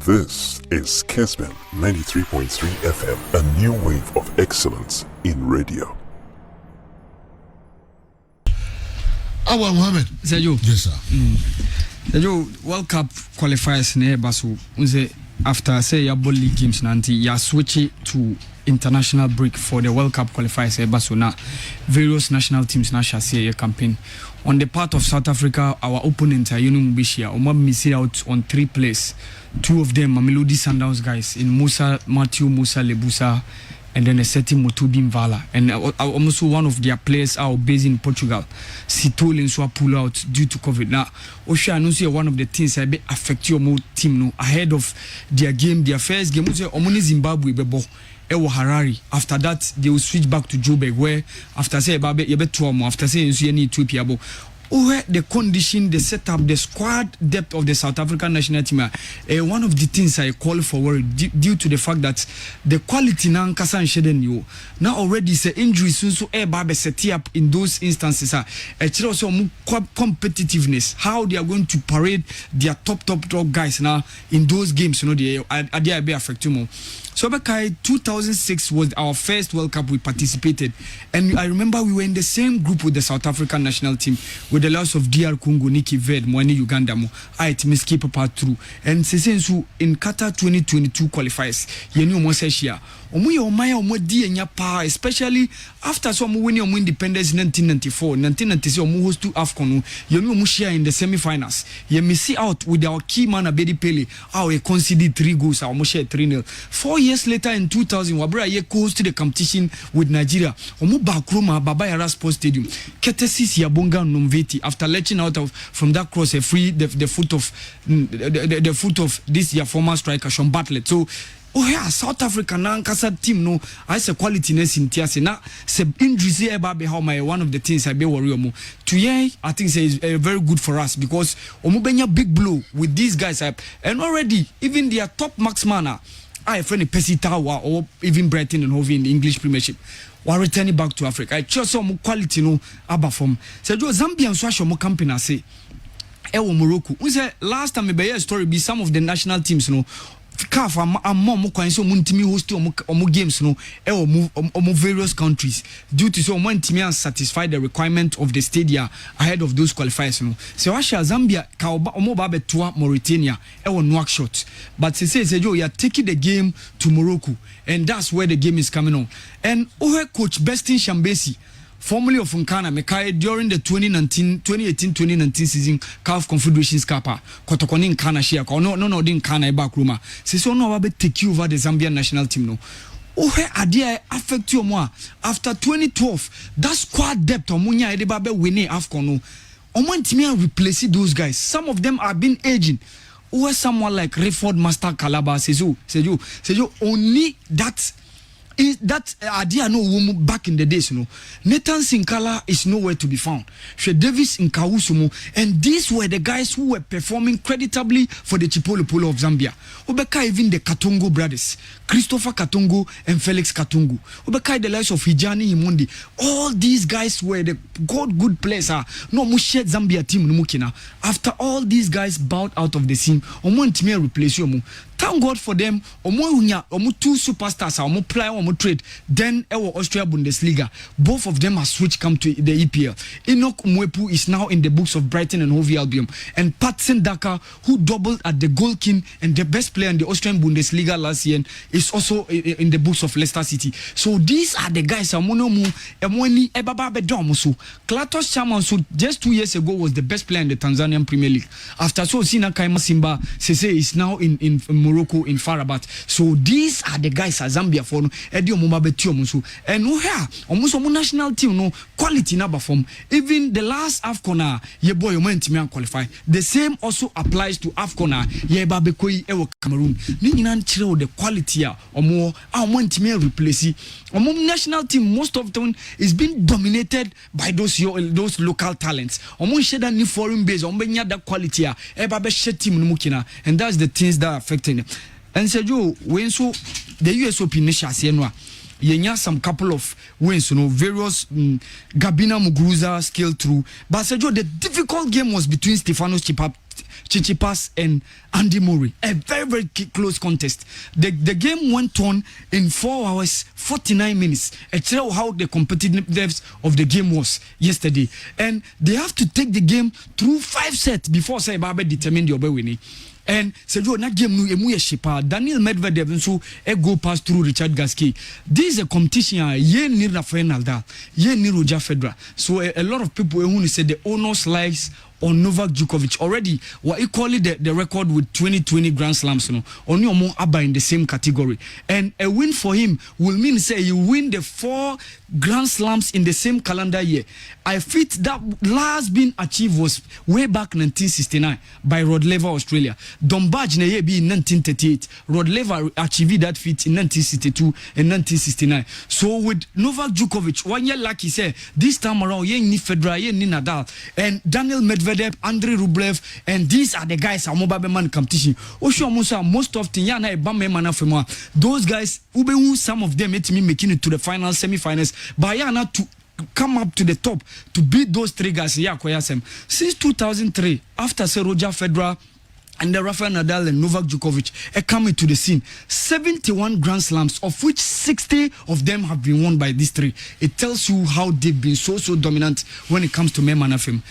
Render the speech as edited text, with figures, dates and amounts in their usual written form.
This is Kessben 93.3 FM, a new wave of excellence in radio. Awal Mohammed. Sergio. Yes, sir. Sergio, World Cup qualifiers near so after say your ball league games nanti ya switch to international break for the World Cup qualifiers so now various national teams na shall say a campaign on the part of South Africa. Our opponent are Mubishia missing out on 3 players. 2 of them Mamelodi Sundowns guys in Matthew Musa Lebusa and then a certain Motubin Vala, and also one of their players are based in Portugal. Sitole and Swa pull out due to COVID. Now, Osha announce one of the things that may affect your team no ahead of their game, their first game. Omoni Zimbabwe bebo Ewo Harare. After that, they will switch back to Joburg, where after say Babe Yebe after say you need Ethiopia. Where the condition, the setup, the squad depth of the South African national team one of the things I call for due to the fact that the quality now Kasa and Sheden you now already say injuries so babe set up in those instances also competitiveness, how they are going to parade their top guys now in those games, you know, they be affecting more. So Bekai 2006 was our first World Cup we participated, and I remember we were in the same group with the South African national team with the loss of DR Congo, Nikki Ved, Mwani Uganda, Miski Papa through, and Sesensu in Qatar 2022 qualifiers. Yenu Moseshia. Omuye omaya omodi enya pa, especially after some winning omu independence 1994, 1996 omu host to AFCON. Yenu omu share in the semi-finals. Ye missi out with our key man Abedi Pele. We conceded 3 goals. Omu share 3-0. 4 years later in 2000, Wabra ye host to the competition with Nigeria. Omu bakruma Baba Yara Sports Stadium. Ketesis Yabonga Numveti after letting out from that cross a free the foot of this your former striker Sean Bartlett. So South Africa na Kasa team no I say qualityness in Tiase na se injuries eba be how my one of the things I be worry omo. Today I think say is very good for us because omo benya big blow with these guys and already even their top marksman I friend Pesitawa or even Brighton and Hove in the English Premiership. We're returning back to Africa. I chose some quality no aba from. So Zambia and Swasho mo campaign say Ewo Morocco. We say last time me a story be some of the national teams no CAF mo kwan so muntimi host omo games no omo various countries due to so muntimi and satisfy the requirement of the stadia ahead of those qualifiers no. So Russia Zambia ka omo ba betua Mauritania Nouakchott, but say you are taking the game to Morocco, and that's where the game is coming on. And coach Bestin Shambesi, formerly of Nkana Mekai, during the 2018-2019 season CAF Confederations Cup, Kotokoni Nkana share no din Nkana back room. So no wabe take you over the Zambian national team no. Idea affect you more after 2012. That squad depth omunya edebabe winning AFCON no. Omo replace those guys. Some of them have been aging. Or someone like Rayford Master Calabar says you only that is that idea no woman back in the days, you know. Nathan Sinkala is nowhere to be found. She Davis in Kawusumo, and these were the guys who were performing creditably for the Chipolo Polo of Zambia. Obeka even the Katongo brothers, Christopher Katongo and Felix Katongo. Obeka the likes of Hijani Himundi. All these guys were the good players. No mushet Zambia team no mukina. After all these guys bowed out of the scene, omo ntime replace you. Thank God for them. Omo 2 superstars omo play omo trade. Then Austria Bundesliga. Both of them are switched come to the EPL. Enoch Mwepu is now in the books of Brighton and Hove Albion. And Patson Daka, who doubled at the goal king and the best player in the Austrian Bundesliga last year, is also in the books of Leicester City. So these are the guys. Klatos Chamansu just 2 years ago was the best player in the Tanzanian Premier League. After so Sina Kaima Simba Sese is now in Morocco in Farabat. So these are the guys at Zambia for Edio Mumabetio Musu. And no here, almost national team no quality number from even the last AFCON ye boy you qualify. The same also applies to AFCON ye babekoi ewo Cameroon. Ni nyina chiro the quality omo ntimi replace. Omo national team most of the time is being dominated by those local talents. Omo sheda ni foreign base omo nya that quality babe she team no mukina, and that's the things that are affecting them. And said you when so the USOP nation say yenya some couple of wins, you know, various Gabina Muguruza scale through. But said you the difficult game was between Stefanos Chichipas and Andy Murray. A very, very close contest. The game went on in 4 hours, 49 minutes. It's how the competitiveness of the game was yesterday. And they have to take the game through 5 sets before say Babe determined the winning. And said you na game no emu ye shipa Daniel Medvedev nso go pass through Richard Gasquet. This is a competition ye ni Rafael Nadal, ye ni Roger Federer. So a lot of people who say the onus lies on Novak Djokovic. Already we're equally the record with 2020 Grand Slams, only more Abba in the same category. And a win for him will mean say you win the 4 Grand Slams in the same calendar year. I fit that last being achieved was way back 1969 by Rod Laver, Australia. Dombaj na ye be in 1938. Rod Laver achieved that feat in 1962 and 1969. So with Novak Djokovic, 1 year lucky say this time around ye ni Federer, ye ni Nadal, and Daniel Medvedev, Andrei Rublev, and these are the guys are mobile man competition. Osho Musa most often yana ebame mana fema. Those guys ube some of them me making it to the final semi-finals. But yana to come up to the top to beat those 3 guys. Since 2003, after Sir Roger Federer and the Rafael Nadal and Novak Djokovic are coming to the scene, 71 Grand Slams, of which 60 of them have been won by these 3. It tells you how they've been so dominant when it comes to men and fame.